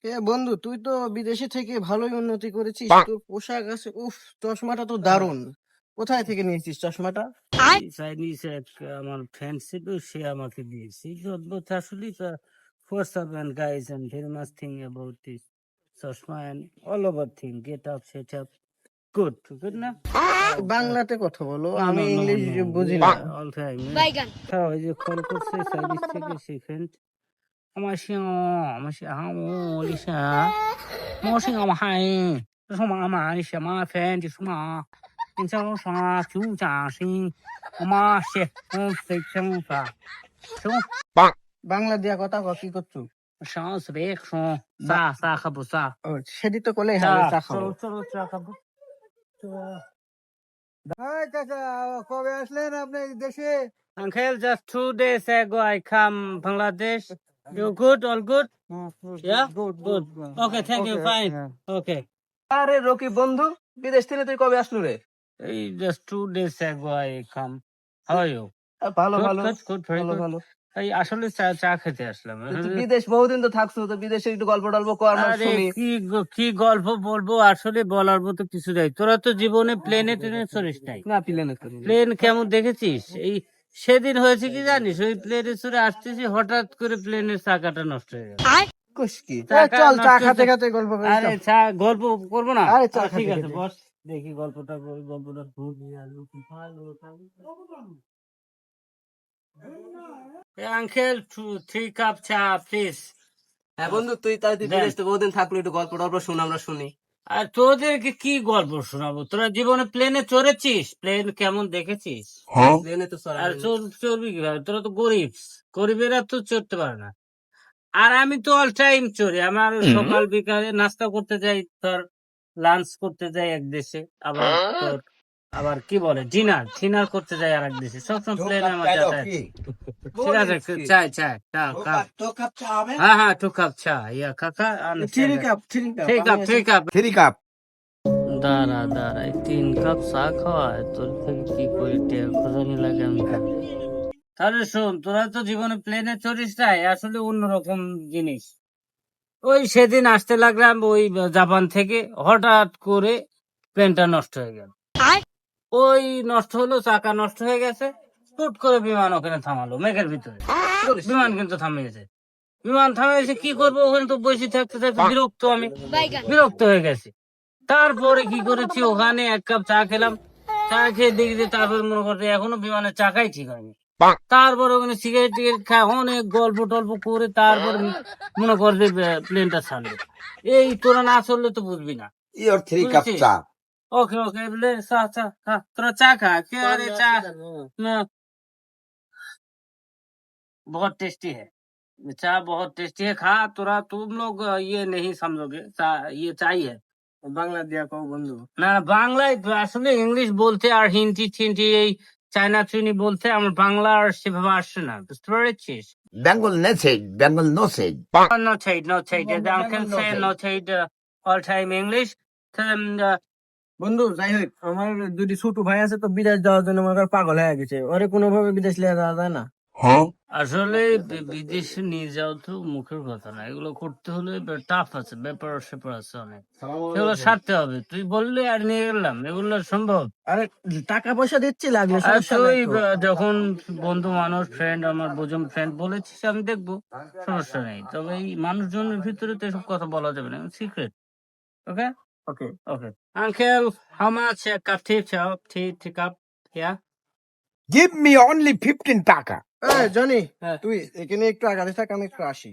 বন্ধু, তুই তো বিদেশে থেকে ভালোই উন্নতি করেছিস। তোর পোশাক আছে, উফ, চশমাটা তো দারুণ। কোথায় থেকে নিয়েছিস চশমাটা? চাইনিজ এক আমার ফ্রেন্ড ছিল, সে আমাকে দিয়েছে। এই অদ্ভুত আসলে first of and guys and very much thing about this চশমা and all over thing get up set up good না বাংলাতে কথা বলো, no আমি no no ইংলিশ no বুঝি না। yeah all time হ্যাঁ ওই যে কল করছে সার্ভিস থেকে সেই ফ্রেন্ড আমার সিংহ আমার সিংহ ও লিসা আমার সিংহ আমার হাই 这是妈妈的什么饭？就是嘛，你叫啥就啥心，我妈是非常法，什么 বাংলা দিয়া কথা কও, কি করছো? 啥是别说啥可不啥， ও, সেটি তো করলেই হবে, চা খাবো। চলো可不。হাই চাচা, কবে আসলেন আপনি দেশে? Uncle, just 2 days ago I come Bangladesh. You good? All good? Yeah? Good. Okay, thank you. Fine. Okay. আরে রকি বন্ধু, বিদেশ থেকে তুই কবে আসলু রে? Hey, just 2 days ago I come. How are you? ভালো Good, ভালো good, very ভালো good. ভালো। এই আসলে চা খেতে আসলাম। তুই বিদেশ বহুদিন তো থাকছো, তো বিদেশে একটু গল্প টল্প কর, আমরা আরে শুনি। কি গল্প বলবো, আসলে বলার মতো কিছু নাই। তোরা তো জীবনে প্লেনে ট্রেনে চড়িস নাই। না, প্লেনে করি। প্লেন কেমন দেখেছিস? এই সেদিন হয়েছে কি জানিস, ওই প্লেনে চড়ে আসতেছি, হঠাৎ করে প্লেনের চাকাটা নষ্ট হয়ে গেল। কুস্কি, চাকা চল চা নষ্ট খাতে হয়েছে। খাতে গল্প করি। আরে চা গল্প করবো না? আরে চা ঠিক খাতে আছে খাতে। বস, দেখি গল্পটা বল, গল্পটা শুনি আর কি ভালো আঙ্কেল 3 কাপ চা প্লিজ। হ্যাঁ বন্ধু, তুই তাই দেন। বিদেশ তো বহুদিন থাকলো, একটু গল্প টল্প শুন, আমরা শুনি। আর তোদেরকে কি গল্প শোনাবো? তোরা জীবনে প্লেনে চড়েছিস? প্লেন কেমন দেখেছিস? প্লেনে তো চড়া আর হয়নি। চড়বি কিভাবে? তোরা তো গরিব, গরিবেরা তো চড়তে পারে না। আর আমি তো অল টাইম চড়ি। আমার সকাল বিকালে নাস্তা করতে যাই, তোর লাঞ্চ করতে যাই এক দেশে, আবার তোর আবার কি বলে ডিনার করতে যাই আর এক দেশে। সবসময় প্লেনে আমার যাতায়াত। ঠিক আছে, চাই চা কাপ। হ্যাঁ 2 কাপ চা। ইয়া কাকা থ্রি কাপ 3 কাপ। 3 কাপ। দাঁড়া এই 3 কাপ চা খাওয়ায় তোর থেকে কি করে খোঁজানি লাগে আমি জানি। তাহলে শোন, তোরা তো জীবনে প্লেনে চড়িস নাই, আসলে অন্যরকম জিনিস। ওই সেদিন আসতে লাগলাম ওই জাপান থেকে, হঠাৎ করে প্লেনটা নষ্ট হয়ে গেল। ওই নষ্ট হলো, চাকা নষ্ট হয়ে গেছে, হুট করে বিমান ওখানে থামালো মেঘের ভিতরে। বিমান কিন্তু থামে গেছে। বিমান থামে গেছে, কি করবো? ওখানে তো বসে থাকতে থাকতে আমি বিরক্ত হয়ে গেছি। তারপরে কি করেছি, ওখানে 1 কাপ চা খেলাম। চা খেয়ে দেখি যে তারপরে মনে করছে এখনো বিমানের চাকাই ঠিক হয়নি। তারপরে ওখানে সিগারেট টিগারেট খায় অনেক গল্প টল্প করে তারপরে মনে কর যে প্লেনটা ছাড়লো। এই তোরা না চললে তো বুঝবি না। Your 3 কাপ চা। ওকে বলে চা খা, তোরা চা খা। কে আরে চা না, बहुत टेस्टी है चा, बहुत टेस्टी है। खा তোরা, तुम लोग ये नहीं समझोगे, ये चाय है। বাংলা দিয়া কও বন্ধু। না বাংলায় আসলে ইংলিশ বলতে আর হিন্দি টিন্দি এই চায়না চুনি বলতে আমার বাংলা আর সেভাবে আসছে না, বুঝতে পেরেছিস? Bengal no said. No trade. The uncle say no trade all time English. বন্ধু, যাই হোক, আমার দুটি ছোট ভাই আছে, তো বিদেশ যাওয়ার জন্য মনে কর পাগল হয়ে গেছে। ওরে কোনোভাবে বিদেশ নিয়ে যাওয়া যায় না? আসলে বিদেশে নিয়ে যাওয়া তো মুখের কথা না, এগুলো করতে হলে টাফ আছে, ব্যাপার স্যাপার আছে অনেক, এগুলো সারতে হবে। তুই বললে আর নিয়ে গেলাম, এগুলো সম্ভব? আরে টাকা পয়সা দিচ্ছি, লাগলে আর সমস্যা তুই নাই তো। যখন বন্ধু মানুষ, ফ্রেন্ড, আমার বোঝম ফ্রেন্ড বলেছিস, আমি দেখবো, সমস্যা নেই। তবে এই মানুষজনের ভিতরে তো এসব কথা বলা যাবে না, secret. Okay okay. Uncle, how much cup T cup? Yeah Give me only 15 টাকা। জনি, হ্যাঁ। তুই এখানে একটু আগাতে থাক, আমি একটু আসি।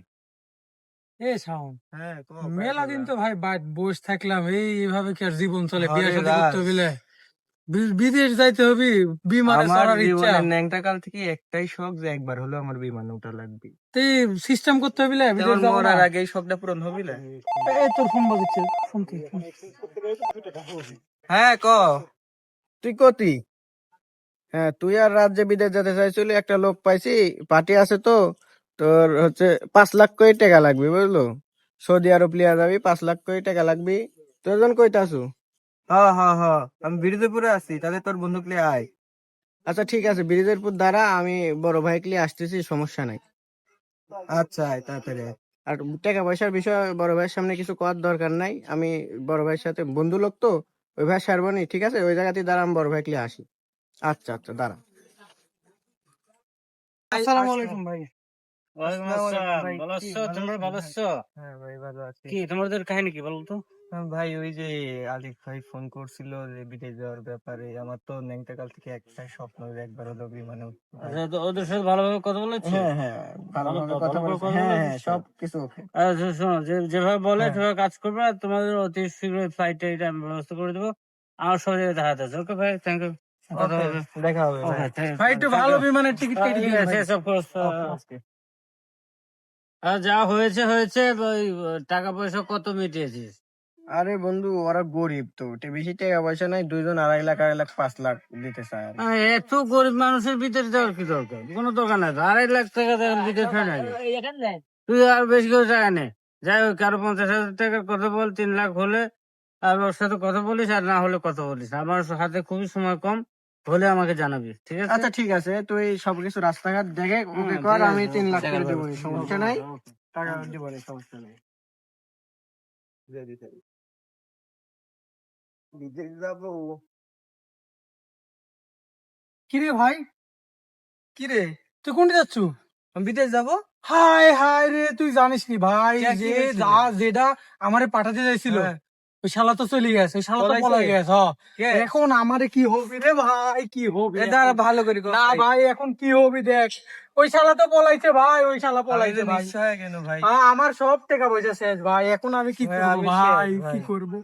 হ্যাঁ, মেলা দিন তো ভাই বসে থাকলাম, এইভাবে কি আর জীবন চলে? বিয়ে শাদী করতে হইলে বিদেশ যাইতে হবে, বিমানে চড়ার ইচ্ছা। ন্যাংটা কাল থেকে একটাই শখ, যে একবার হলো আমার বিমানে ওঠা লাগবে। সিস্টেম করতে হবে বিদেশ যাবো না। মরার আগে এই শখটা পূরণ হবে। এই তোর ফোন বাজছে, শুনতে হ্যাঁ ক, তুই কতি? হ্যাঁ, তুই আর রাজ্যে বিদেশ যেতে চাইছিলি, একটা লোক পাইছি, পার্টি আছে তো, তোর হচ্ছে 5 লাখ কোটি টাকা লাগবে, বুঝলো? সৌদি আরব লিয়া যাবি, 5 লাখ কোটি টাকা লাগবি। তোর জন কইতে আসু? হ্যাঁ, আমি বিরুদেপুরে আছি, তাহলে তোর বন্ধুক লিয়ে আয়। আচ্ছা ঠিক আছে, বিরুদেরপুর দ্বারা আমি বড় ভাইকে লিয়ে আসতেছি, সমস্যা নাই। আচ্ছা, তাড়াতাড়ি। আর টাকা পয়সার বিষয়ে বড় ভাইয়ের সামনে কিছু করার দরকার নাই, আমি বড় ভাইয়ের সাথে বন্ধু লোক তো, ওই ভাই সারবো নি, ঠিক আছে? ওই জায়গাতেই দাঁড়া, আমি বড় ভাই ক্লিয়ে আসি। আচ্ছা আচ্ছা, দাঁড়া। আসসালামু আলাইকুম ভাই। ওয়ালাইকুম আসসালাম। ভালো আছো? তোমরা ভালো আছো? হ্যাঁ ভাই ভালো আছি। কি তোমাদের কাহিনী কি বলো তো? ভাই ওই যে আলিফ ভাই ফোন করছিল যে বিদেশ যাওয়ার ব্যাপারে, আমার তো ন্যাংটাকাল থেকে একটাই স্বপ্ন যে একবার হলো বিমানে উঠবো ভাই। আচ্ছা, তো ওদের সাথে ভালোভাবে কথা বলেছো? হ্যাঁ হ্যাঁ, ভালোভাবে ভালো কথা করে বলছি, কথা হ্যাঁ বলেছো? হ্যাঁ, সব কিছু ওকে। আচ্ছা শোনো, যেভাবে বলে হ্যাঁ। সেভাবে কাজ করবে, আর তোমাদের অতি শীঘ্রই ফ্লাইটে এটা আমি ব্যবস্থা করে দেবো। আমার সঙ্গে দেখাতে আছে। ওকে ভাই, থ্যাংক ইউ। কথা Okay, হবে। দেখা হবে ভাই। Okay, thank you. ভাই একটু ভালো বিমানের টিকিট কেটে দিন ভাই। Yes, of course. Okay. আর যা হয়েছে হয়েছে, ওই টাকা পয়সা কত মিটিয়েছিস? আরে বন্ধু, ওরা গরিব তো, বেশি টাকা পয়সা নাই, 2 জন 2.5 লাখ 2.5 লাখ 5 লাখ দিতে চায় আর কি। এত গরিব মানুষের ভিতরে যাওয়ার কি দরকার? কোনো দরকার নাই তো। 2.5 লাখ টাকা দেওয়ার ভিতরে ফেলে নাকি? তুই আর বেশি করে টাকা নে। যাই হোক, আরো 50,000 টাকার কথা বল, 3 লাখ হলে আর ওর সাথে কথা বলিস, আর না হলে কথা বলিস। আমার হাতে খুবই সময় কম, হলে আমাকে জানাবি, ঠিক আছে? আচ্ছা ঠিক আছে, তুই সবকিছু রাস্তাঘাট দেখে ওকে হুম, কর, ঠিক আমি আছে, 3 লাখ ঠিক করে আছে। দেবো, সমস্যা নাই, Okay. টাকা দেবো, সমস্যা নেই। বিদেশ যাবো। কিরে ভাই, কিরে তুই কোনটি যাচ্ছু? আমি বিদেশ যাবো? হায় হায় রে, তুই জানিস নি ভাই, কে, কি যে হয়েছিল? যেটা আমারে পাঠাতে চাইছিল, হ্যাঁ। ওই শালা তো চলে গেছে, ওই শালা তো পলাইছে? পলাই গেছে। হ্যাঁ। কে? এখন আমারে কি হবে রে ভাই, কি হবে এ দাঁড়া এখন? ভালো করে কর না ভাই। ভাই, এখন কি হবে দেখ, ওই শালা তো পলাইছে ভাই, ওই শালা আমি পলাইছে তো ভাই। নিশ্চয় কেন ভাই? আমার সব টাকা পয়সা শেষ ভাই, এখন আমি কি ভাই, করবো আমি ভাই, শেষ কি ভাই। করবো?